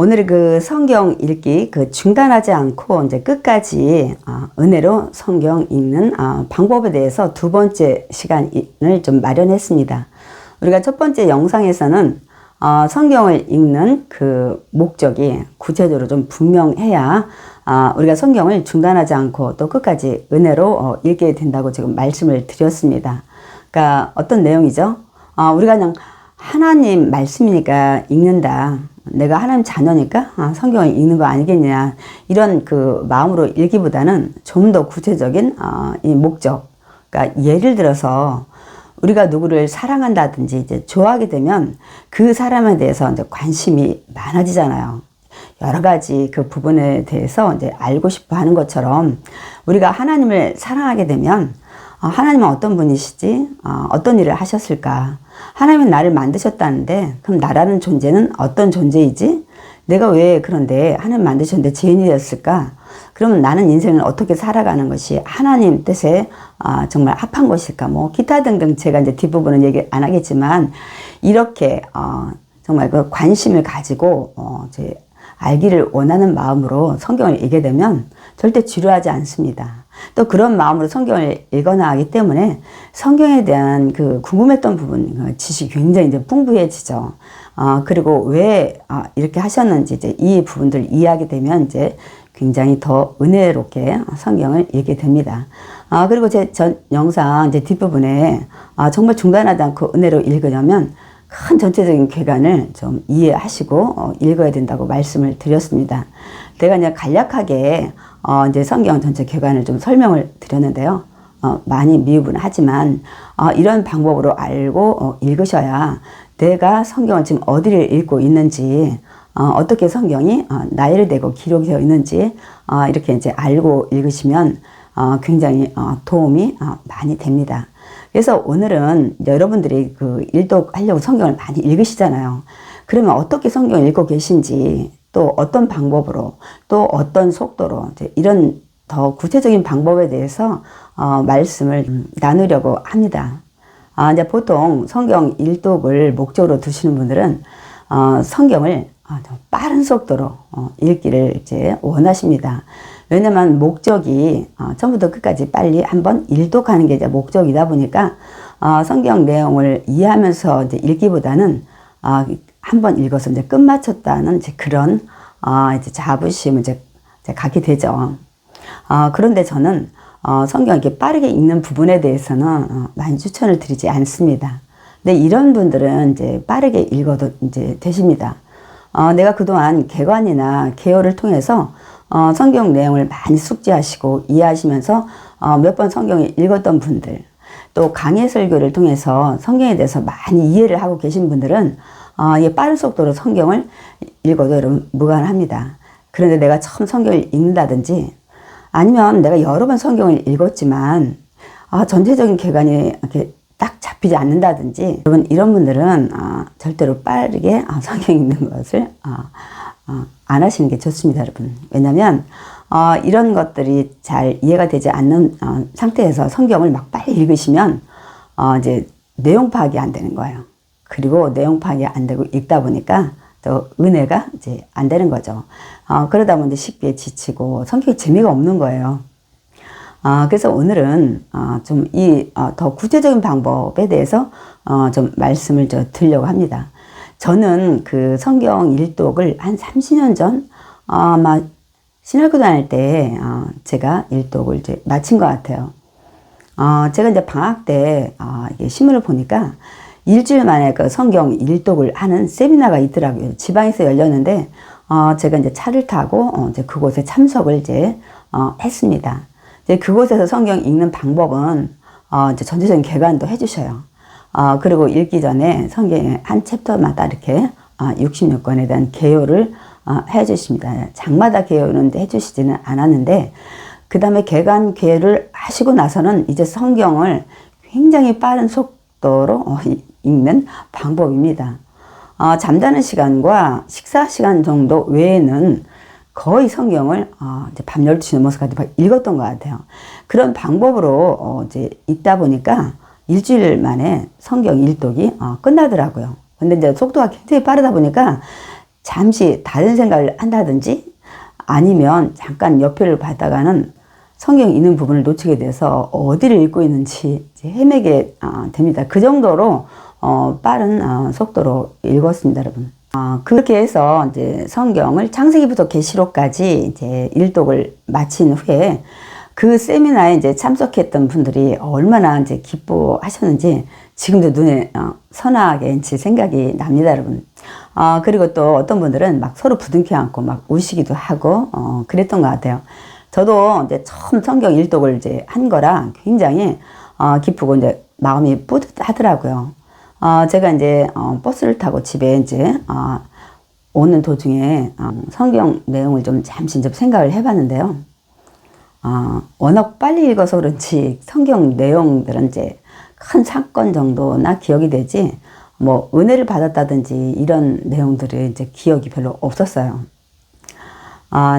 오늘 그 성경 읽기 중단하지 않고 이제 끝까지 은혜로 성경 읽는 방법에 대해서 두 번째 시간을 좀 마련했습니다. 우리가 첫 번째 영상에서는 성경을 읽는 그 목적이 구체적으로 좀 분명해야 우리가 성경을 중단하지 않고 또 끝까지 은혜로 읽게 된다고 지금 말씀을 드렸습니다. 그러니까 어떤 내용이죠? 우리가 그냥 하나님 말씀이니까 읽는다. 내가 하나님 자녀니까 성경을 읽는 거 아니겠냐. 이런 그 마음으로 읽기보다는 좀 더 구체적인 이 목적. 그러니까 예를 들어서 우리가 누구를 사랑한다든지 이제 좋아하게 되면 그 사람에 대해서 이제 관심이 많아지잖아요. 여러 가지 그 부분에 대해서 이제 알고 싶어 하는 것처럼 우리가 하나님을 사랑하게 되면 하나님은 어떤 분이시지? 어떤 일을 하셨을까? 하나님은 나를 만드셨다는데 그럼 나라는 존재는 어떤 존재이지? 내가 왜 그런데 하나님 만드셨는데 죄인이 되었을까? 그러면 나는 인생을 어떻게 살아가는 것이 하나님 뜻에 정말 합한 것일까? 뭐 기타 등등 제가 이제 뒷부분은 얘기 안 하겠지만 이렇게 정말 그 관심을 가지고 이제 알기를 원하는 마음으로 성경을 읽게 되면 절대 지루하지 않습니다. 또 그런 마음으로 성경을 읽어나가기 때문에 성경에 대한 그 궁금했던 부분, 지식이 굉장히 이제 풍부해지죠. 그리고 왜 이렇게 하셨는지 이제 이 부분들을 이해하게 되면 이제 굉장히 더 은혜롭게 성경을 읽게 됩니다. 그리고 제 전 영상 이제 뒷부분에 정말 중단하지 않고 은혜로 읽으려면 큰 전체적인 궤관을 좀 이해하시고 읽어야 된다고 말씀을 드렸습니다. 제가 이제 간략하게 이제 성경 전체 궤관을 좀 설명을 드렸는데요. 많이 미흡은 하지만 이런 방법으로 알고 읽으셔야 내가 성경을 지금 어디를 읽고 있는지 어떻게 성경이 나열이 되고 기록이 되어 있는지 이렇게 이제 알고 읽으시면 굉장히 도움이 많이 됩니다. 그래서 오늘은 여러분들이 그 일독하려고 성경을 많이 읽으시잖아요. 그러면 어떻게 성경을 읽고 계신지 또 어떤 방법으로 또 어떤 속도로 이런 더 구체적인 방법에 대해서 말씀을 나누려고 합니다. 이제 보통 성경 일독을 목적으로 두시는 분들은 성경을 좀 빠른 속도로 읽기를 이제 원하십니다. 왜냐면 목적이 처음부터 끝까지 빨리 한번 일독하는 게 이제 목적이다 보니까 성경 내용을 이해하면서 이제 읽기보다는 한번 읽어서 이제 끝마쳤다는 이제 그런 이제 자부심을 이제 갖게 되죠. 그런데 저는 성경 이렇게 빠르게 읽는 부분에 대해서는 많이 추천을 드리지 않습니다. 근데 이런 분들은 이제 빠르게 읽어도 이제 되십니다. 내가 그동안 개관이나 개요를 통해서 성경 내용을 많이 숙지하시고 이해하시면서 몇 번 성경을 읽었던 분들, 또 강해 설교를 통해서 성경에 대해서 많이 이해를 하고 계신 분들은 빠른 속도로 성경을 읽어도 여러분 무관합니다. 그런데 내가 처음 성경을 읽는다든지 아니면 내가 여러 번 성경을 읽었지만 전체적인 개관이 이렇게 딱 잡히지 않는다든지 여러분 이런 분들은 절대로 빠르게 성경 읽는 것을 안 하시는 게 좋습니다, 여러분. 왜냐면 이런 것들이 잘 이해가 되지 않는 상태에서 성경을 막 빨리 읽으시면 이제 내용 파악이 안 되는 거예요. 그리고 내용 파악이 안 되고 읽다 보니까 또 은혜가 이제 안 되는 거죠. 그러다 보니 쉽게 지치고 성경이 재미가 없는 거예요. 그래서 오늘은 좀 더 구체적인 방법에 대해서 좀 말씀을 드리려고 합니다. 저는 그 성경 일독을 한 30년 전 아마 신학교 다닐 때 제가 일독을 이제 마친 것 같아요. 제가 이제 방학 때 이게 신문을 보니까 일주일 만에 그 성경 일독을 하는 세미나가 있더라고요. 지방에서 열렸는데 제가 이제 차를 타고 이제 그곳에 참석을 이제 했습니다. 이제 그곳에서 성경 읽는 방법은 이제 전체적인 개관도 해주셔요. 그리고 읽기 전에 성경의 한 챕터마다 이렇게 66권에 대한 개요를 해주십니다. 장마다 개요는 해주시지는 않았는데 그 다음에 개관 개요를 하시고 나서는 이제 성경을 굉장히 빠른 속도로 읽는 방법입니다. 잠자는 시간과 식사 시간 정도 외에는 거의 성경을 이제 밤 12시 넘어서까지 읽었던 것 같아요. 그런 방법으로 이제 읽다 보니까 일주일 만에 성경 일독이 끝나더라고요. 근데 이제 속도가 굉장히 빠르다 보니까 잠시 다른 생각을 한다든지 아니면 잠깐 옆을 봤다가는 성경 읽는 부분을 놓치게 돼서 어디를 읽고 있는지 헤매게 됩니다. 그 정도로 빠른 속도로 읽었습니다, 여러분. 그렇게 해서 이제 성경을 창세기부터 계시록까지 이제 일독을 마친 후에 그 세미나에 이제 참석했던 분들이 얼마나 이제 기뻐하셨는지 지금도 눈에 선하게 이제 생각이 납니다, 여러분. 그리고 또 어떤 분들은 막 서로 부둥켜 안고 막 우시기도 하고 그랬던 것 같아요. 저도 이제 처음 성경 일독을 이제 한 거라 굉장히 기쁘고 이제 마음이 뿌듯하더라고요. 제가 이제 버스를 타고 집에 이제 오는 도중에 성경 내용을 좀 잠시 이제 생각을 해봤는데요. 워낙 빨리 읽어서 그런지 성경 내용들은 이제 큰 사건 정도나 기억이 되지 뭐 은혜를 받았다든지 이런 내용들이 이제 기억이 별로 없었어요.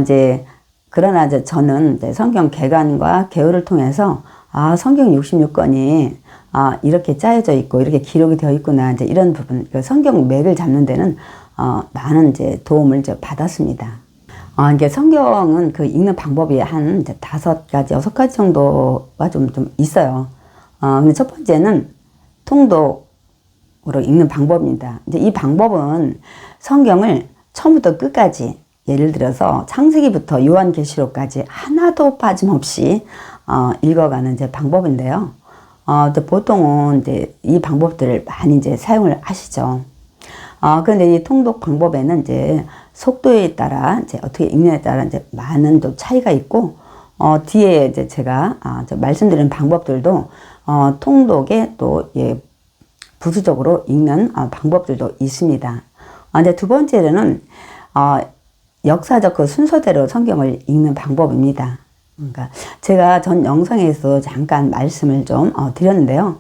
이제 그러나 이제 저는 이제 성경 개관과 개요를 통해서 성경 66권이 이렇게 짜여져 있고 이렇게 기록이 되어 있구나 이제 이런 부분 성경 맥을 잡는 데는 많은 이제 도움을 이제 받았습니다. 이게 성경은 그 읽는 방법이 한 이제 5가지, 6가지 정도가 좀 있어요. 근데 첫 번째는 통독으로 읽는 방법입니다. 이제 이 방법은 성경을 처음부터 끝까지 예를 들어서 창세기부터 요한계시록까지 하나도 빠짐없이 읽어가는 이제 방법인데요. 보통은 이제 이 방법들을 많이 이제 사용을 하시죠. 그런데 이 통독 방법에는 이제 속도에 따라 이제 어떻게 읽느냐에 따라 이제 많은 또 차이가 있고, 뒤에 이제 제가 말씀드리는 방법들도 통독에 또 부수적으로 읽는 방법들도 있습니다. 이제 두 번째로는 역사적 그 순서대로 성경을 읽는 방법입니다. 그러니까 제가 전 영상에서 잠깐 말씀을 좀 드렸는데요.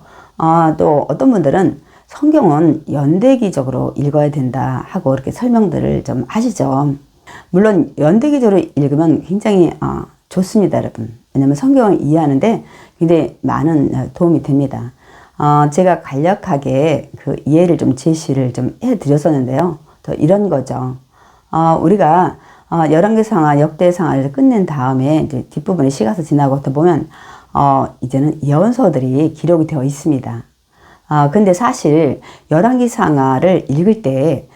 또 어떤 분들은 성경은 연대기적으로 읽어야 된다 하고 이렇게 설명들을 좀 하시죠. 물론 연대기적으로 읽으면 굉장히 좋습니다, 여러분. 왜냐면 성경을 이해하는데 굉장히 많은 도움이 됩니다. 제가 간략하게 그 이해를 좀 제시를 좀 해드렸었는데요. 더 이런 거죠. 우리가 열왕기상하, 역대상하를 끝낸 다음에 이제 뒷부분에 시가서 지나고 또 보면 이제는 예언서들이 기록이 되어 있습니다. 근데 사실 열왕기상하를 읽을 때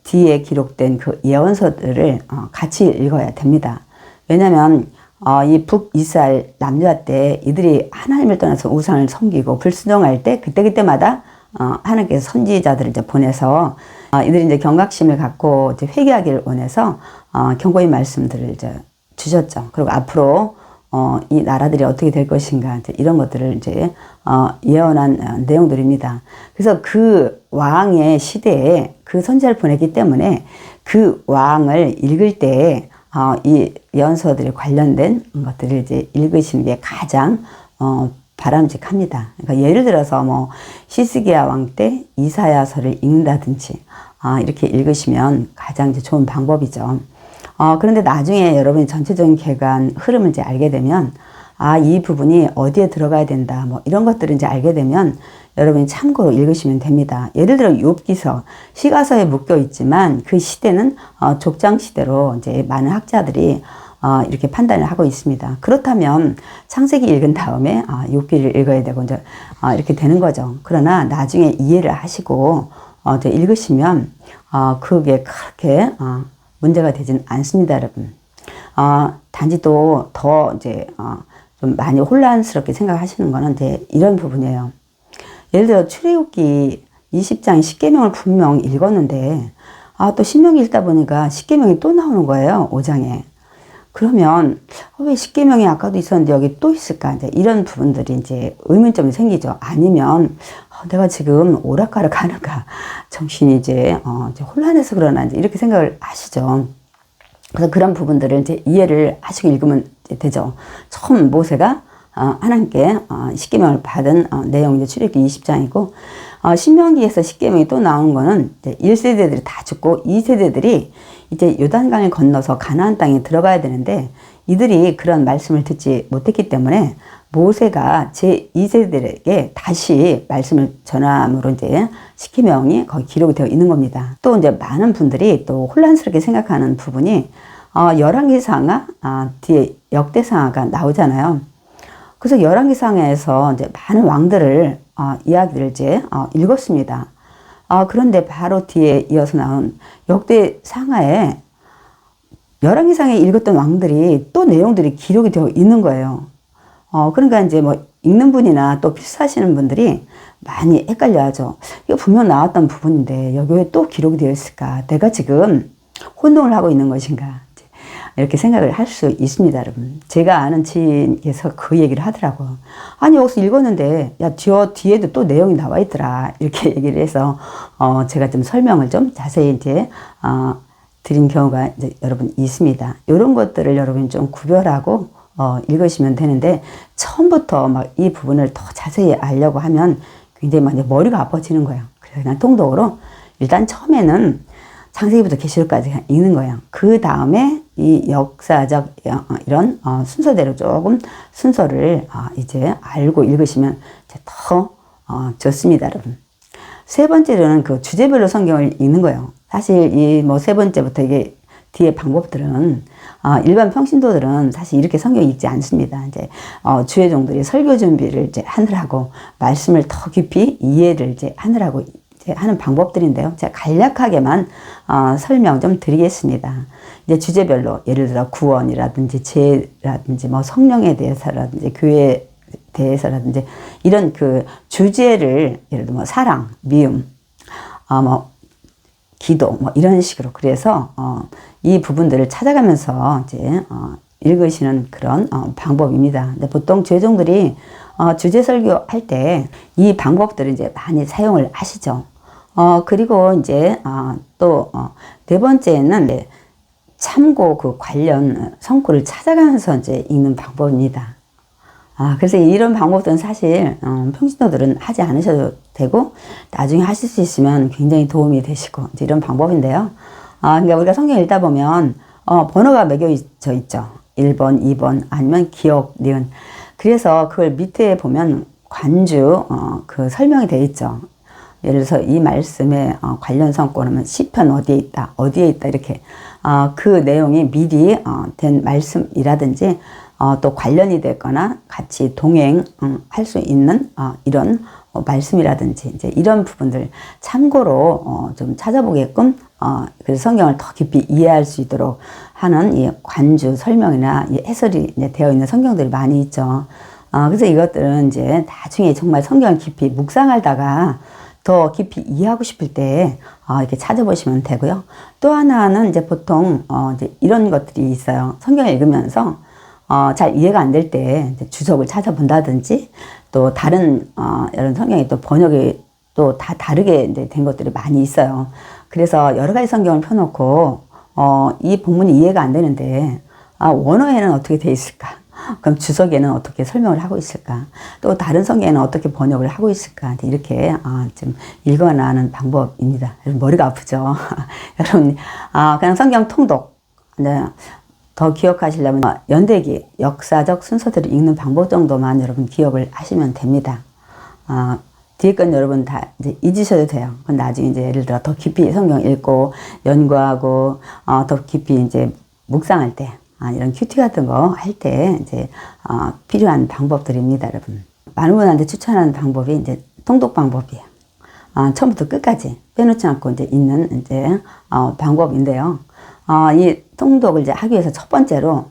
뒤에 기록된 그 예언서들을 같이 읽어야 됩니다. 왜냐하면 이 북이스라엘 남유다 때 이들이 하나님을 떠나서 우상을 섬기고 불순종할 때 그때마다 하나님께서 선지자들을 이제 보내서 이들이 이제 경각심을 갖고 이제 회개하기를 원해서 경고의 말씀들을 이제 주셨죠. 그리고 앞으로 이 나라들이 어떻게 될 것인가 이제 이런 것들을 이제 예언한 내용들입니다. 그래서 그 왕의 시대에 그 선지자를 보냈기 때문에 그 왕을 읽을 때 이 예언서들이 관련된 것들을 이제 읽으시는 게 가장 바람직합니다. 그러니까 예를 들어서 뭐 시스기야 왕 때 이사야서를 읽는다든지 이렇게 읽으시면 가장 이제 좋은 방법이죠. 그런데 나중에 여러분이 전체적인 개관 흐름을 이제 알게 되면 이 부분이 어디에 들어가야 된다 뭐 이런 것들을 이제 알게 되면 여러분이 참고로 읽으시면 됩니다. 예를 들어 욥기서 시가서에 묶여 있지만 그 시대는 족장 시대로 이제 많은 학자들이 이렇게 판단을 하고 있습니다. 그렇다면 창세기 읽은 다음에 욥기를 읽어야 되고 이제 이렇게 되는 거죠. 그러나 나중에 이해를 하시고 이제 읽으시면 그게 그렇게 문제가 되진 않습니다, 여러분. 단지 또 더 이제 좀 많이 혼란스럽게 생각하시는 거는 이제 이런 부분이에요. 예를 들어 출애굽기 20장 10계명을 분명 읽었는데 또 신명기 읽다 보니까 10계명이 또 나오는 거예요, 5장에. 그러면 왜 10계명이 아까도 있었는데 여기 또 있을까? 이제 이런 부분들이 이제 의문점이 생기죠. 아니면 내가 지금 오락가를 가는가? 정신이 이제 혼란해서 그러나 이제 이렇게 생각을 하시죠. 그래서 그런 부분들을 이제 이해를 하시고 읽으면 되죠. 처음 모세가 하나님께 10계명을 받은 내용이 출애굽기 20장이고 신명기에서 10계명이 또 나온 거는 이제 1세대들이 다 죽고 2세대들이 이제 요단강을 건너서 가나안 땅에 들어가야 되는데 이들이 그런 말씀을 듣지 못했기 때문에 모세가 제2세들에게 다시 말씀을 전함으로 이제 십계명이 거기 기록이 되어 있는 겁니다. 또 이제 많은 분들이 또 혼란스럽게 생각하는 부분이 열왕기상하 뒤에 역대상하가 나오잖아요. 그래서 열왕기상하에서 이제 많은 왕들을 이야기를 이제 읽었습니다. 그런데 바로 뒤에 이어서 나온 역대상하에 열왕기상에 읽었던 왕들이 또 내용들이 기록이 되어 있는 거예요. 그러니까 이제 뭐 읽는 분이나 또 필사하시는 분들이 많이 헷갈려 하죠. 이거 분명 나왔던 부분인데 여기 왜 또 기록이 되어 있을까? 내가 지금 혼동을 하고 있는 것인가? 이렇게 생각을 할 수 있습니다, 여러분. 제가 아는 지인께서 그 얘기를 하더라고요. 아니, 여기서 읽었는데, 야, 뒤에도 또 내용이 나와 있더라. 이렇게 얘기를 해서, 제가 좀 설명을 좀 자세히 이제, 드린 경우가 이제 여러분 있습니다. 이런 것들을 여러분 좀 구별하고, 읽으시면 되는데, 처음부터 막 이 부분을 더 자세히 알려고 하면 굉장히 많이 머리가 아파지는 거예요. 그래서 그냥 통독으로, 일단 처음에는 창세기부터 계시록까지 읽는 거예요. 그 다음에 이 역사적 이런 순서대로 조금 순서를 이제 알고 읽으시면 이제 더 좋습니다, 여러분. 세 번째로는 그 주제별로 성경을 읽는 거예요. 사실 이 뭐 세 번째부터 이게 뒤에 방법들은 일반 평신도들은 사실 이렇게 성경 읽지 않습니다. 이제 주회종들이 설교 준비를 이제 하느라고 말씀을 더 깊이 이해를 이제 하느라고 하는 방법들인데요. 제가 간략하게만 설명 좀 드리겠습니다. 이제 주제별로 예를 들어 구원이라든지 죄라든지 뭐 성령에 대해서라든지 교회에 대해서라든지 이런 그 주제를 예를 들어 뭐 사랑, 미움, 뭐 기도 뭐 이런 식으로 그래서 이 부분들을 찾아가면서 이제 읽으시는 그런 방법입니다. 근데 보통 죄종들이 주제 설교할 때 이 방법들을 이제 많이 사용을 하시죠. 그리고 이제 또 네 번째는 참고 그 관련 성구를 찾아가면서 이제 읽는 방법입니다. 그래서 이런 방법들은 사실 평신도들은 하지 않으셔도 되고 나중에 하실 수 있으면 굉장히 도움이 되시고 이제 이런 방법인데요. 그러니까 우리가 성경 읽다 보면 번호가 매겨져 있죠. 1번, 2번 아니면 기억, 니은. 그래서 그걸 밑에 보면 관주 그 설명이 되어 있죠. 예를 들어서 이 말씀에 관련 성구는 시편 어디에 있다 이렇게 그 내용이 미리 된 말씀이라든지 또 관련이 되거나 같이 동행할 수 있는 이런 말씀이라든지 이제 이런 부분들 참고로 좀 찾아보게끔 그래서 성경을 더 깊이 이해할 수 있도록 하는 이 관주 설명이나 이 해설이 이제 되어 있는 성경들이 많이 있죠. 그래서 이것들은 이제 나중에 정말 성경을 깊이 묵상하다가 더 깊이 이해하고 싶을 때 이렇게 찾아보시면 되고요. 또 하나는 이제 보통 이제 이런 것들이 있어요. 성경을 읽으면서 잘 이해가 안 될 때 주석을 찾아본다든지 또 다른 이런 성경이 또 번역이 또 다 다르게 이제 된 것들이 많이 있어요. 그래서 여러 가지 성경을 펴놓고 이 본문이 이해가 안 되는데 원어에는 어떻게 돼 있을까? 그럼 주석에는 어떻게 설명을 하고 있을까? 또 다른 성경에는 어떻게 번역을 하고 있을까? 이렇게 좀 읽어나가는 방법입니다. 머리가 아프죠? 여러분, 그냥 성경 통독. 네. 더 기억하시려면 연대기, 역사적 순서들을 읽는 방법 정도만 여러분 기억을 하시면 됩니다. 뒤에 건 여러분 다 이제 잊으셔도 돼요. 그건 나중에 이제 예를 들어 더 깊이 성경 읽고 연구하고 더 깊이 이제 묵상할 때 이런 큐티 같은 거 할 때 이제 필요한 방법들입니다, 여러분. 많은 분한테 추천하는 방법이 이제 통독 방법이에요. 처음부터 끝까지 빼놓지 않고 이제 읽는 이제 방법인데요. 이 통독을 이제 하기 위해서 첫 번째로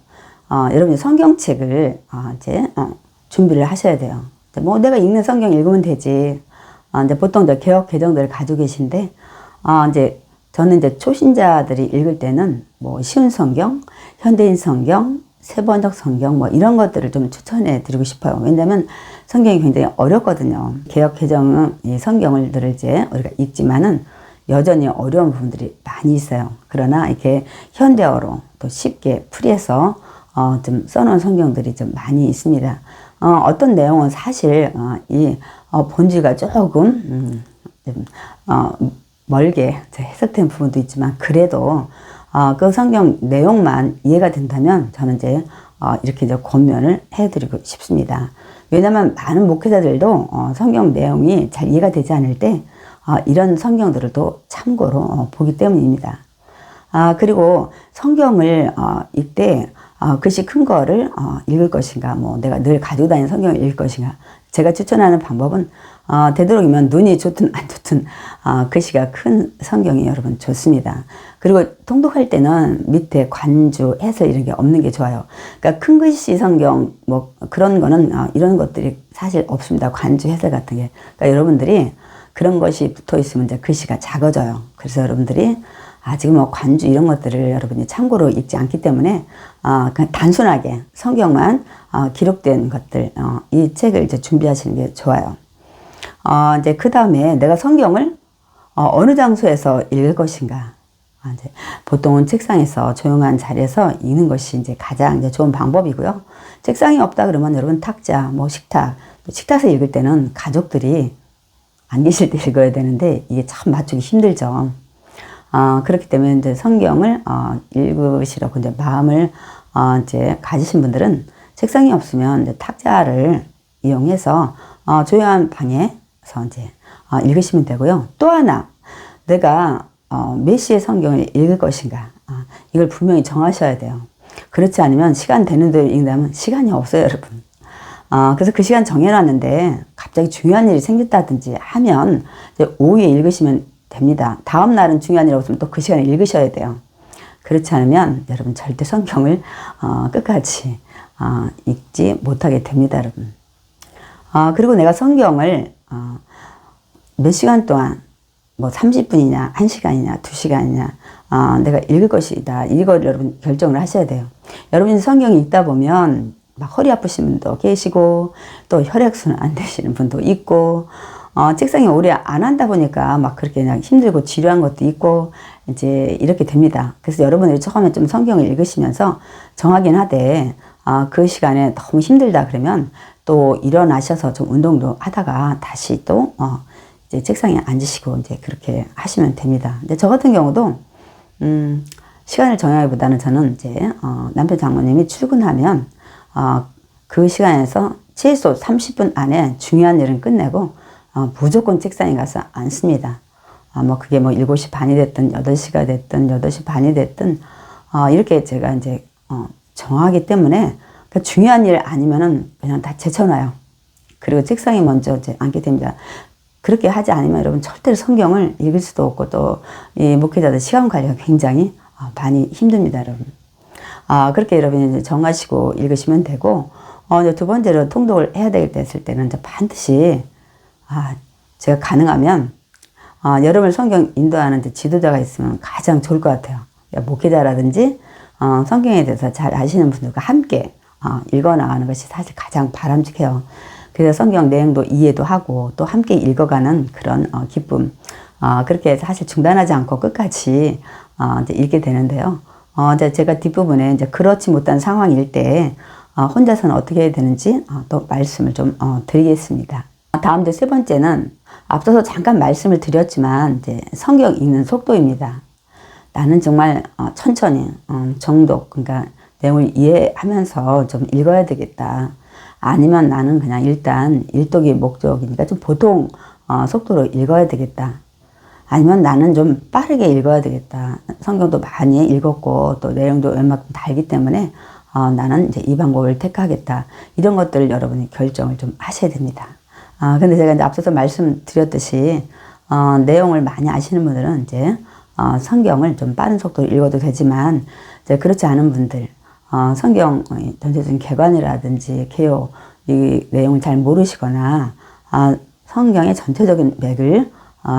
여러분이 성경책을 이제 준비를 하셔야 돼요. 뭐 내가 읽는 성경 읽으면 되지. 이제 보통 이제 개역 개정들을 가지고 계신데 이제 저는 이제 초신자들이 읽을 때는 뭐 쉬운 성경, 현대인 성경, 세번역 성경 뭐 이런 것들을 좀 추천해 드리고 싶어요. 왜냐면 성경이 굉장히 어렵거든요. 개역 개정은 이 성경들을 이제 우리가 읽지만은 여전히 어려운 부분들이 많이 있어요. 그러나 이렇게 현대어로 또 쉽게 풀이해서 좀 써놓은 성경들이 좀 많이 있습니다. 어떤 내용은 사실 이 본질과 조금 멀게 해석된 부분도 있지만 그래도 그 성경 내용만 이해가 된다면 저는 이제 이렇게 이제 권면을 해드리고 싶습니다. 왜냐하면 많은 목회자들도 성경 내용이 잘 이해가 되지 않을 때 이런 성경들을 또 참고로 보기 때문입니다. 그리고 성경을 읽되 글씨 큰 거를 읽을 것인가, 뭐 내가 늘 가지고 다니는 성경을 읽을 것인가. 제가 추천하는 방법은 되도록이면 눈이 좋든 안 좋든 글씨가 큰 성경이 여러분 좋습니다. 그리고 통독할 때는 밑에 관주, 해설 이런 게 없는 게 좋아요. 그러니까 큰 글씨 성경 뭐 그런 거는 이런 것들이 사실 없습니다. 관주, 해설 같은 게. 그러니까 여러분들이 그런 것이 붙어 있으면 이제 글씨가 작아져요. 그래서 여러분들이 지금 뭐 관주 이런 것들을 여러분이 참고로 읽지 않기 때문에 그냥 단순하게 성경만 기록된 것들 이 책을 이제 준비하시는 게 좋아요. 이제 그 다음에 내가 성경을 어느 장소에서 읽을 것인가. 이제 보통은 책상에서 조용한 자리에서 읽는 것이 이제 가장 이제 좋은 방법이고요. 책상이 없다 그러면 여러분 탁자, 뭐 식탁에서 읽을 때는 가족들이 안 계실 때 읽어야 되는데 이게 참 맞추기 힘들죠. 그렇기 때문에 이제 성경을 읽으시라고 이제 마음을 이제 가지신 분들은 책상이 없으면 이제 탁자를 이용해서 조용한 방에서 이제 읽으시면 되고요. 또 하나, 내가 몇 시에 성경을 읽을 것인가, 이걸 분명히 정하셔야 돼요. 그렇지 않으면 시간 되는 대로 읽는다면 시간이 없어요, 여러분. 그래서 그 시간 정해놨는데 갑자기 중요한 일이 생겼다든지 하면 이제 오후에 읽으시면 됩니다. 다음 날은 중요한 일 없으면 또 그 시간에 읽으셔야 돼요. 그렇지 않으면 여러분 절대 성경을 끝까지 읽지 못하게 됩니다, 여러분. 그리고 내가 성경을 몇 시간 동안 뭐 30분이냐 1시간이냐 2시간이냐 내가 읽을 것이다. 이걸 여러분 결정을 하셔야 돼요. 여러분이 성경 읽다 보면 막 허리 아프신 분도 계시고 또 혈액순환 안 되시는 분도 있고 책상에 오래 안 앉다 보니까 막 그렇게 그냥 힘들고 지루한 것도 있고 이제 이렇게 됩니다. 그래서 여러분들이 처음에 좀 성경을 읽으시면서 정하긴 하되 그 시간에 너무 힘들다 그러면 또 일어나셔서 좀 운동도 하다가 다시 또 이제 책상에 앉으시고 이제 그렇게 하시면 됩니다. 근데 저 같은 경우도 시간을 정하기보다는 저는 이제 남편 장모님이 출근하면 그 시간에서 최소 30분 안에 중요한 일은 끝내고 무조건 책상에 가서 앉습니다. 뭐 그게 뭐 7시 반이 됐든 8시가 됐든 8시 반이 됐든 이렇게 제가 이제 정하기 때문에 그 중요한 일 아니면은 그냥 다 제쳐놔요. 그리고 책상에 먼저 이제 앉게 됩니다. 그렇게 하지 않으면 여러분 절대로 성경을 읽을 수도 없고 또 이 목회자들 시간 관리가 굉장히 많이 힘듭니다, 여러분. 그렇게 여러분이 이제 정하시고 읽으시면 되고 이제 두 번째로 통독을 해야 되겠을 때는 이제 반드시 제가 가능하면 여러분을 성경 인도하는 지도자가 있으면 가장 좋을 것 같아요. 목회자라든지 성경에 대해서 잘 아시는 분들과 함께 읽어 나가는 것이 사실 가장 바람직해요. 그래서 성경 내용도 이해도 하고 또 함께 읽어가는 그런 기쁨, 그렇게 사실 중단하지 않고 끝까지 이제 읽게 되는데요. 이제 제가 뒷부분에 이제 그렇지 못한 상황일 때 혼자서는 어떻게 해야 되는지 또 말씀을 좀 드리겠습니다. 다음 이제 세 번째는 앞서서 잠깐 말씀을 드렸지만 이제 성경 읽는 속도입니다. 나는 정말 천천히 정독, 그러니까 내용을 이해하면서 좀 읽어야 되겠다. 아니면 나는 그냥 일단 일독이 목적이니까 좀 보통 속도로 읽어야 되겠다. 아니면 나는 좀 빠르게 읽어야 되겠다. 성경도 많이 읽었고 또 내용도 웬만큼 다 알기 때문에 나는 이제 이 방법을 택하겠다. 이런 것들을 여러분이 결정을 좀 하셔야 됩니다. 근데 제가 이제 앞서서 말씀드렸듯이 내용을 많이 아시는 분들은 이제 성경을 좀 빠른 속도로 읽어도 되지만 이제 그렇지 않은 분들 성경 전체적인 개관이라든지 개요 이 내용을 잘 모르시거나 성경의 전체적인 맥을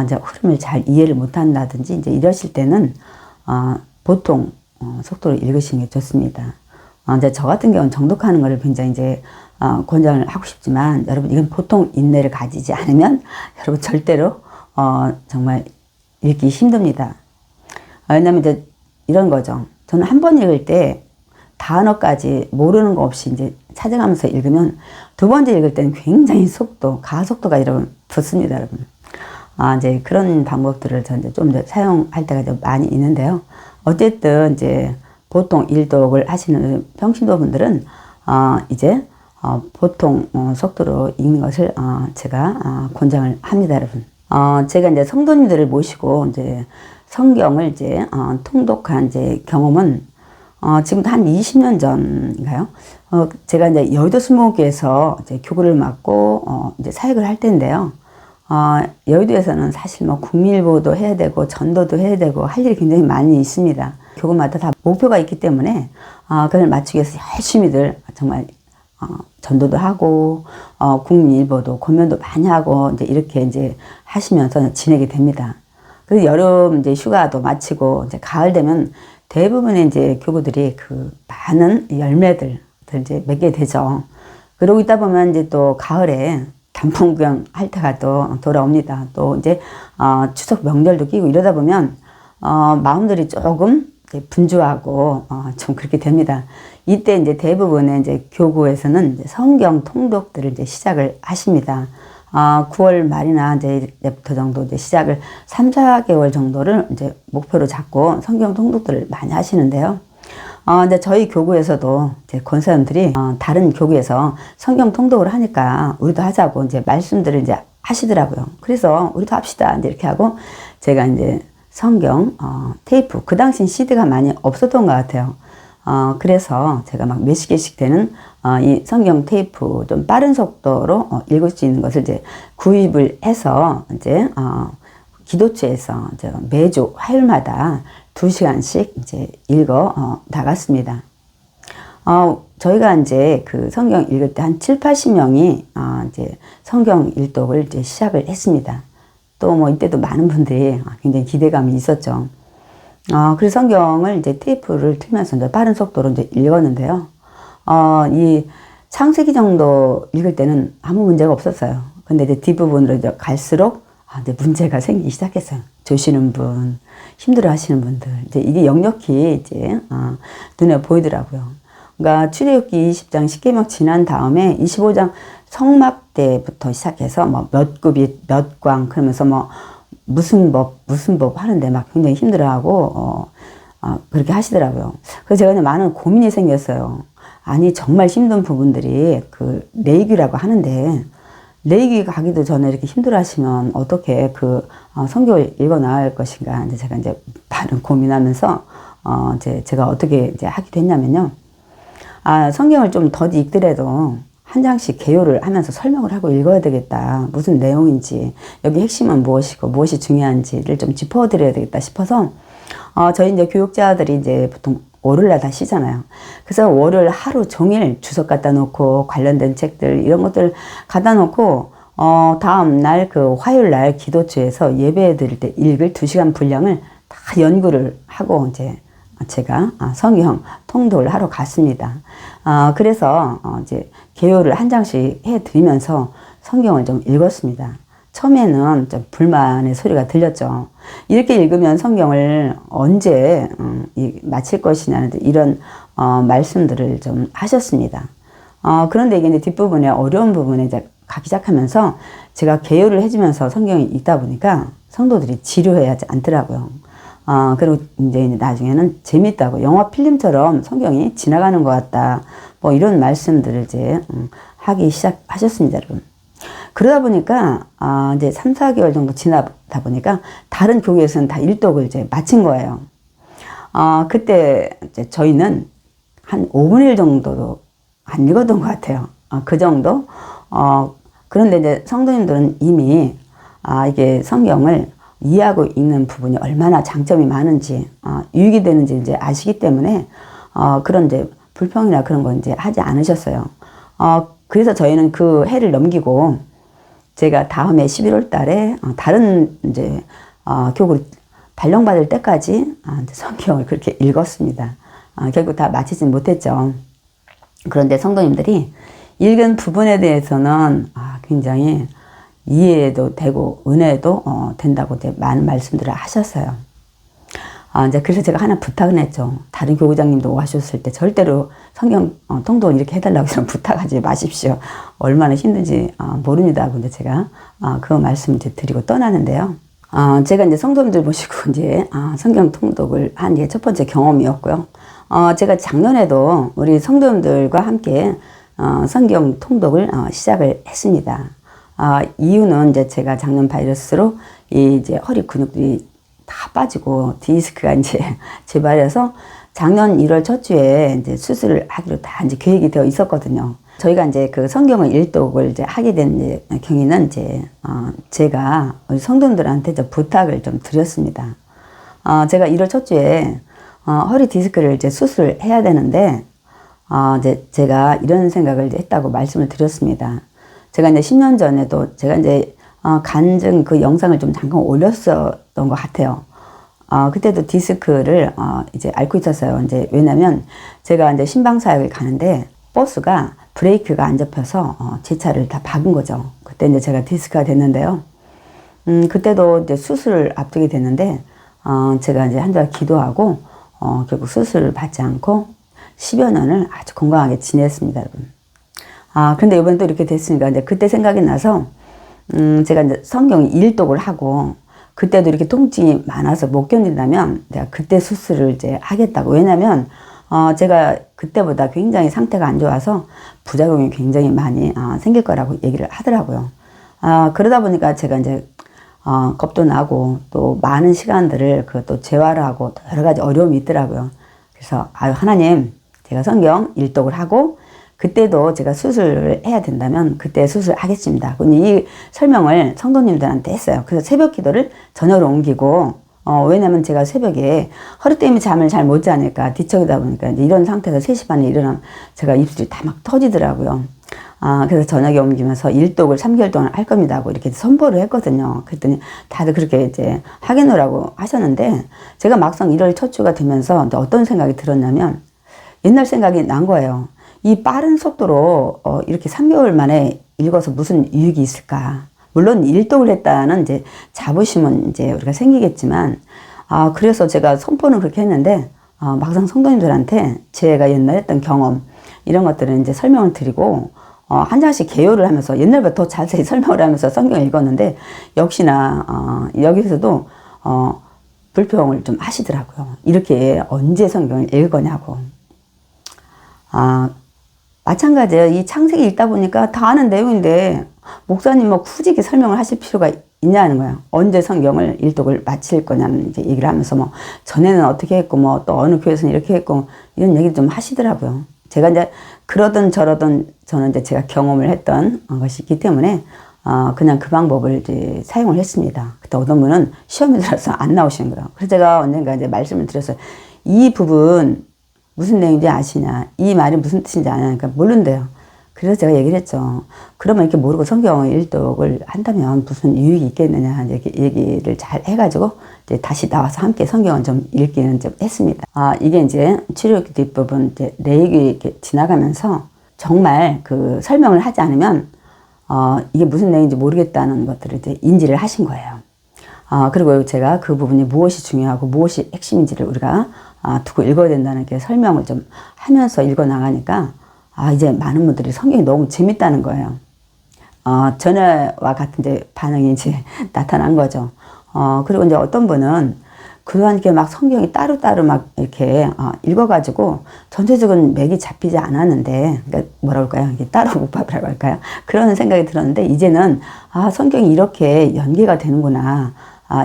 이제 흐름을 잘 이해를 못한다든지 이제 이러실 때는 보통 속도로 읽으시는 게 좋습니다. 이제 저 같은 경우는 정독하는 것을 굉장히 이제 권장을 하고 싶지만 여러분 이건 보통 인내를 가지지 않으면 여러분 절대로 정말 읽기 힘듭니다. 왜냐면 이제 이런 거죠. 저는 한 번 읽을 때 단어까지 모르는 거 없이 이제 찾아가면서 읽으면 두 번째 읽을 때는 굉장히 가속도가 여러분 붙습니다, 여러분. 이제 그런 방법들을 저는 좀 더 사용할 때가 좀 많이 있는데요. 어쨌든 이제 보통 일독을 하시는 평신도분들은 이제 보통 속도로 읽는 것을 제가 권장을 합니다, 여러분. 제가 이제 성도님들을 모시고 이제 성경을 이제 통독한 이제 경험은 지금도 한 20년 전인가요? 제가 이제 여의도 수목교에서 이제 교구를 맡고 이제 사역을 할 때인데요. 여의도에서는 사실 뭐 국민일보도 해야 되고 전도도 해야 되고 할 일이 굉장히 많이 있습니다. 교구마다 다 목표가 있기 때문에 그걸 맞추기 위해서 열심히들 정말 전도도 하고 국민일보도 권면도 많이 하고 이제 이렇게 이제 하시면서 지내게 됩니다. 그래서 여름 이제 휴가도 마치고 이제 가을 되면 대부분의 이제 교구들이 그 많은 열매들 이제 맺게 되죠. 그러고 있다 보면 이제 또 가을에 단풍 구경 할 때가 또 돌아옵니다. 또 이제 추석 명절도 끼고 이러다 보면 마음들이 조금 분주하고 좀 그렇게 됩니다. 이때 이제 대부분의 이제 교구에서는 이제 성경 통독들을 이제 시작을 하십니다. 9월 말이나 이제부터 정도 이제 시작을 3, 4개월 정도를 이제 목표로 잡고 성경 통독들을 많이 하시는데요. 이제 저희 교구에서도 이제 권사님들이 다른 교구에서 성경 통독을 하니까 우리도 하자고 이제 말씀들을 이제 하시더라고요. 그래서 우리도 합시다. 이제 이렇게 하고 제가 이제 성경 테이프, 그 당시엔 CD가 많이 없었던 것 같아요. 그래서 제가 막 몇십 개씩 되는 이 성경 테이프 좀 빠른 속도로 읽을 수 있는 것을 이제 구입을 해서 이제 기도처에서 이제 매주 화요일마다 2시간씩 이제 읽어 나갔습니다. 저희가 이제 그 성경 읽을 때 한 7, 80명이 이제 성경 일독을 이제 시작을 했습니다. 또 뭐 이때도 많은 분들이 굉장히 기대감이 있었죠. 그래서 성경을 이제 테이프를 틀면서 이제 빠른 속도로 이제 읽었는데요. 이 창세기 정도 읽을 때는 아무 문제가 없었어요. 근데 이제 뒷부분으로 이제 갈수록 이제 문제가 생기기 시작했어요. 조시는 분, 힘들어 하시는 분들. 이제 이게 역력히 이제 눈에 보이더라고요. 그러니까 출애굽기 20장 십계명 지난 다음에 25장 성막 때부터 시작해서 뭐 몇 구빗, 몇 광, 그러면서 뭐 무슨 법 하는데 막 굉장히 힘들어하고, 그렇게 하시더라고요. 그래서 제가 많은 고민이 생겼어요. 아니, 정말 힘든 부분들이 그 레위기라고 하는데, 레위기 가기도 전에 이렇게 힘들어 하시면 어떻게 그 성경을 읽어 나갈 것인가. 이제 제가 이제 많은 고민하면서, 제가 어떻게 이제 하게 됐냐면요. 성경을 좀 더 읽더라도 한 장씩 개요를 하면서 설명을 하고 읽어야 되겠다. 무슨 내용인지, 여기 핵심은 무엇이고, 무엇이 중요한지를 좀 짚어드려야 되겠다 싶어서, 저희 이제 교육자들이 이제 보통 월요일날 다 쉬잖아요. 그래서 월요일 하루 종일 주석 갖다 놓고, 관련된 책들, 이런 것들 갖다 놓고, 다음날 그 화요일날 기도처에서 예배 드릴 때 읽을 2시간 분량을 다 연구를 하고 이제 제가 성경 통독을 하러 갔습니다. 그래서 이제 개요를 한 장씩 해드리면서 성경을 좀 읽었습니다. 처음에는 좀 불만의 소리가 들렸죠. 이렇게 읽으면 성경을 언제 마칠 것이냐는 이런 말씀들을 좀 하셨습니다. 그런데 이게 이제 뒷부분에 어려운 부분에 이제 가기 시작하면서 제가 개요를 해주면서 성경을 읽다 보니까 성도들이 지루해하지 않더라고요. 그리고 이제 나중에는 재밌다고 영화 필름처럼 성경이 지나가는 것 같다. 뭐 이런 말씀들을 이제 하기 시작하셨습니다, 여러분. 그러다 보니까 이제 3, 4개월 정도 지나다 보니까 다른 교회에서는 다 일독을 이제 마친 거예요. 그때 이제 저희는 한 5분의 1 정도도 안 읽었던 것 같아요. 그 정도. 그런데 이제 성도님들은 이미 이게 성경을 이해하고 있는 부분이 얼마나 장점이 많은지, 유익이 되는지 이제 아시기 때문에, 그런 이제 불평이나 그런 거 이제 하지 않으셨어요. 그래서 저희는 그 해를 넘기고, 제가 다음해 11월 달에 다른 이제, 교구를 발령받을 때까지 성경을 그렇게 읽었습니다. 결국 다 마치진 못했죠. 그런데 성도님들이 읽은 부분에 대해서는 굉장히 이해도 되고 은혜도 된다고 이제 많은 말씀들을 하셨어요. 이제 그래서 제가 하나 부탁을 했죠. 다른 교구장님도 오셨을 때 절대로 성경 통독을 이렇게 해달라고 해서 부탁하지 마십시오. 얼마나 힘든지 모릅니다. 근데 제가 그 말씀 이제 드리고 떠나는데요. 제가 이제 성도님들 모시고 이제 성경 통독을 한 게 첫 번째 경험이었고요. 제가 작년에도 우리 성도님들과 함께 성경 통독을 시작을 했습니다. 이유는 이제 제가 작년 바이러스로 이제 허리 근육들이 다 빠지고 디스크가 이제 재발해서 작년 1월 첫 주에 이제 수술을 하기로 다 이제 계획이 되어 있었거든요. 저희가 이제 그 성경을 일독을 이제 하게 된 이제 경위는 이제 제가 우리 성도님들한테 부탁을 좀 드렸습니다. 제가 1월 첫 주에 허리 디스크를 이제 수술을 해야 되는데 이제 제가 이런 생각을 이제 했다고 말씀을 드렸습니다. 제가 이제 10년 전에도 제가 이제 간증 그 영상을 좀 잠깐 올렸었던 것 같아요. 그때도 디스크를 이제 앓고 있었어요. 이제 왜냐면 제가 이제 신방사역을 가는데 버스가 브레이크가 안 잡혀서 제 차를 다 박은 거죠. 그때 이제 제가 디스크가 됐는데요. 그때도 이제 수술을 앞두게 됐는데 제가 이제 한 달 기도하고 결국 수술을 받지 않고 10여 년을 아주 건강하게 지냈습니다, 여러분. 그런데 이번에 또 이렇게 됐으니까 이제 그때 생각이 나서 제가 이제 성경 일독을 하고 그때도 이렇게 통증이 많아서 못 견딘다면 내가 그때 수술을 이제 하겠다고. 왜냐면 제가 그때보다 굉장히 상태가 안 좋아서 부작용이 굉장히 많이 생길 거라고 얘기를 하더라고요. 그러다 보니까 제가 이제 겁도 나고 또 많은 시간들을 또 재활을 하고 또 여러 가지 어려움이 있더라고요. 그래서 하나님, 제가 성경 일독을 하고 그때도 제가 수술을 해야 된다면 그때 수술하겠습니다. 이 설명을 성도님들한테 했어요. 그래서 새벽 기도를 저녁으로 옮기고 왜냐면 제가 새벽에 허리 때문에 잠을 잘 못 자니까 뒤척이다 보니까 이런 상태에서 3시 반에 일어나면 제가 입술이 다 막 터지더라고요. 그래서 저녁에 옮기면서 일독을 3개월 동안 할 겁니다 하고 이렇게 선포를 했거든요. 그랬더니 다들 그렇게 이제 하겠노라고 하셨는데 제가 막상 1월 첫 주가 되면서 어떤 생각이 들었냐면 옛날 생각이 난 거예요. 이 빠른 속도로 이렇게 3개월 만에 읽어서 무슨 유익이 있을까? 물론 일독을 했다는 이제 자부심은 이제 우리가 생기겠지만, 그래서 제가 선포는 그렇게 했는데, 막상 성도님들한테 제가 옛날에 했던 경험, 이런 것들은 이제 설명을 드리고, 한 장씩 개요를 하면서 옛날보다 더 자세히 설명을 하면서 성경을 읽었는데, 역시나, 여기서도, 불평을 좀 하시더라고요. 이렇게 언제 성경을 읽거냐고. 마찬가지예요. 이 창세기 읽다 보니까 다 아는 내용인데 목사님 뭐 굳이 이렇게 설명을 하실 필요가 있냐는 거예요. 언제 성경을 일독을 마칠 거냐는 이제 얘기를 하면서 뭐 전에는 어떻게 했고 뭐 또 어느 교회에서는 이렇게 했고 이런 얘기를 좀 하시더라고요. 제가 이제 그러든 저러든 저는 이제 제가 경험을 했던 것이 있기 때문에 그냥 그 방법을 이제 사용을 했습니다. 그때 어떤 분은 시험에 들어서 안 나오시는 거예요. 그래서 제가 언젠가 이제 말씀을 드렸어요. 이 부분 무슨 내용인지 아시냐? 이 말이 무슨 뜻인지 아냐니까 모른대요. 그래서 제가 얘기를 했죠. 그러면 이렇게 모르고 성경 일독을 한다면 무슨 유익이 있겠느냐 이렇게 얘기를 잘 해가지고 이제 다시 나와서 함께 성경을 좀 읽기는 좀 했습니다. 이게 이제 치료기 뒷부분 이제 레이기 이렇게 지나가면서 정말 그 설명을 하지 않으면 이게 무슨 내용인지 모르겠다는 것들을 이제 인지를 하신 거예요. 그리고 제가 그 부분이 무엇이 중요하고 무엇이 핵심인지를 우리가 두고 읽어야 된다는 게 설명을 좀 하면서 읽어 나가니까 이제 많은 분들이 성경이 너무 재밌다는 거예요. 전에와 같은 이제 반응이 이제 나타난 거죠. 그리고 이제 어떤 분은 그동안 이렇게 막 성경이 따로따로 막 이렇게 읽어가지고 전체적인 맥이 잡히지 않았는데, 그러니까 뭐라 할까요? 이게 따로 묵밥이라고 할까요? 그런 생각이 들었는데, 이제는 성경이 이렇게 연계가 되는구나.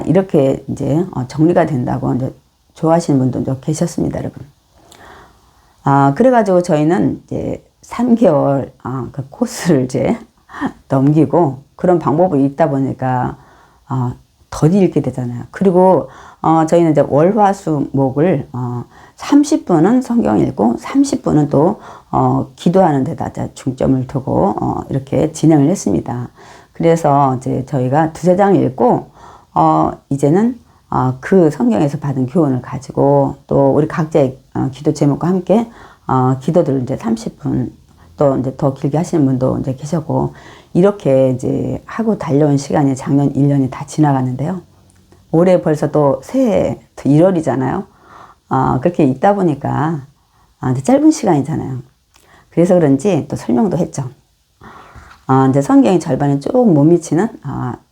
이렇게 이제 정리가 된다고 이제 좋아하시는 분도 계셨습니다, 여러분. 그래가지고 저희는 이제 3개월 그 코스를 이제 넘기고 그런 방법을 읽다 보니까 더디 읽게 되잖아요. 그리고 저희는 이제 월화수목을 30분은 성경 읽고 30분은 또 기도하는 데다 중점을 두고 이렇게 진행을 했습니다. 그래서 이제 저희가 두세 장 읽고 이제는 그 성경에서 받은 교훈을 가지고 또 우리 각자의 기도 제목과 함께 기도들을 이제 30분 또 이제 더 길게 하시는 분도 이제 계셨고 이렇게 이제 하고 달려온 시간이 작년 1년이 다 지나갔는데요. 올해 벌써 또 새해 1월이잖아요. 그렇게 있다 보니까 이제 짧은 시간이잖아요. 그래서 그런지 또 설명도 했죠. 이제 성경의 절반이 쭉 못 미치는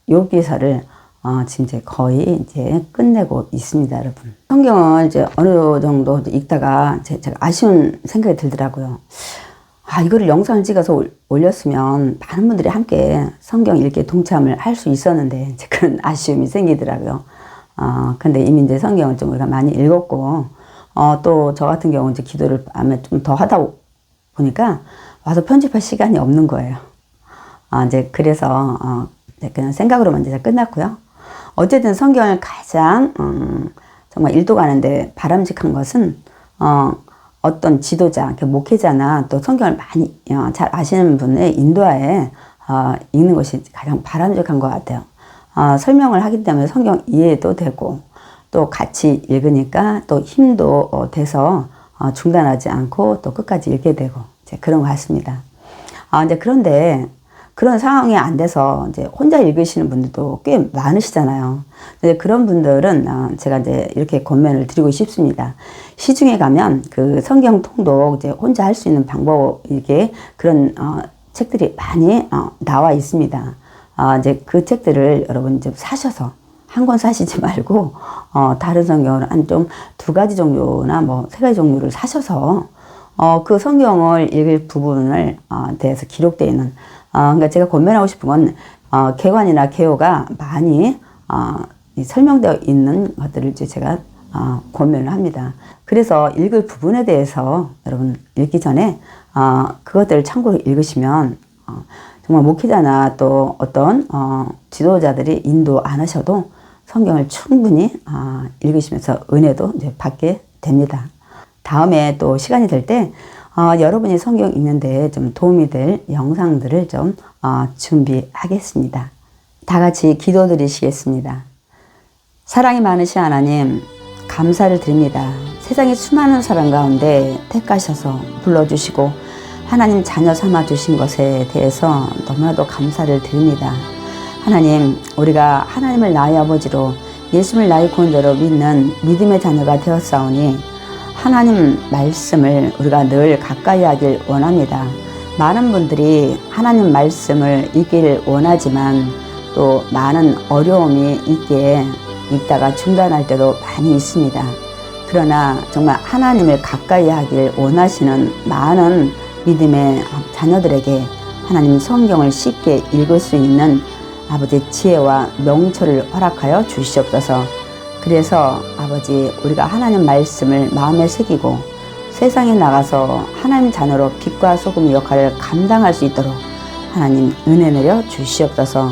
욥기서를 지금 이제 거의 이제 끝내고 있습니다, 여러분. 성경을 이제 어느 정도 읽다가 제가 아쉬운 생각이 들더라고요. 이거를 영상을 찍어서 올렸으면 많은 분들이 함께 성경 읽기에 동참을 할 수 있었는데, 이제 그런 아쉬움이 생기더라고요. 근데 이미 이제 성경을 좀 우리가 많이 읽었고, 또 저 같은 경우 이제 기도를 밤에 좀 더 하다 보니까 와서 편집할 시간이 없는 거예요. 이제 그래서, 이제 그냥 생각으로만 이제 끝났고요. 어쨌든 성경을 가장, 정말 일독하는데 바람직한 것은, 어떤 지도자, 목회자나 또 성경을 많이 잘 아시는 분의 인도하에 읽는 것이 가장 바람직한 것 같아요. 설명을 하기 때문에 성경 이해도 되고 또 같이 읽으니까 또 힘도 돼서 중단하지 않고 또 끝까지 읽게 되고 이제 그런 것 같습니다. 이제 그런데 그런 상황이 안 돼서 이제 혼자 읽으시는 분들도 꽤 많으시잖아요. 이제 그런 분들은 제가 이제 이렇게 권면을 드리고 싶습니다. 시중에 가면 그 성경 통독 이제 혼자 할 수 있는 방법 이게 그런 책들이 많이 나와 있습니다. 이제 그 책들을 여러분 이제 사셔서 한 권 사시지 말고 다른 성경을 한 좀 2가지 종류나 뭐 3가지 종류를 사셔서 그 성경을 읽을 부분을 대해서 기록되어 있는 그러니까 제가 권면하고 싶은 건 개관이나 개요가 많이 설명되어 있는 것들을 이제 제가 권면을 합니다. 그래서 읽을 부분에 대해서 여러분 읽기 전에 그것들을 참고로 읽으시면 정말 목회자나 또 어떤 지도자들이 인도 안 하셔도 성경을 충분히 읽으시면서 은혜도 이제 받게 됩니다. 다음에 또 시간이 될 때 여러분이 성경 읽는데 좀 도움이 될 영상들을 좀 준비하겠습니다. 다 같이 기도드리시겠습니다. 사랑이 많으신 하나님, 감사를 드립니다. 세상의 수많은 사람 가운데 택하셔서 불러주시고 하나님 자녀 삼아 주신 것에 대해서 너무나도 감사를 드립니다. 하나님, 우리가 하나님을 나의 아버지로 예수를 나의 구원자로 믿는 믿음의 자녀가 되었사오니 하나님 말씀을 우리가 늘 가까이 하길 원합니다. 많은 분들이 하나님 말씀을 읽기를 원하지만 또 많은 어려움이 있기에 읽다가 중단할 때도 많이 있습니다. 그러나 정말 하나님을 가까이 하길 원하시는 많은 믿음의 자녀들에게 하나님 성경을 쉽게 읽을 수 있는 아버지 지혜와 명철을 허락하여 주시옵소서. 그래서 아버지, 우리가 하나님 말씀을 마음에 새기고 세상에 나가서 하나님 자녀로 빛과 소금의 역할을 감당할 수 있도록 하나님 은혜 내려 주시옵소서.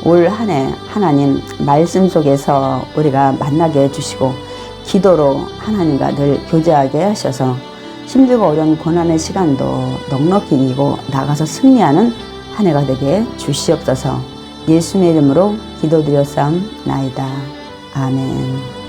올 한 해 하나님 말씀 속에서 우리가 만나게 해주시고 기도로 하나님과 늘 교제하게 하셔서 힘들고 어려운 고난의 시간도 넉넉히 이기고 나가서 승리하는 한 해가 되게 주시옵소서. 예수님의 이름으로 기도드렸사옵나이다. 아멘.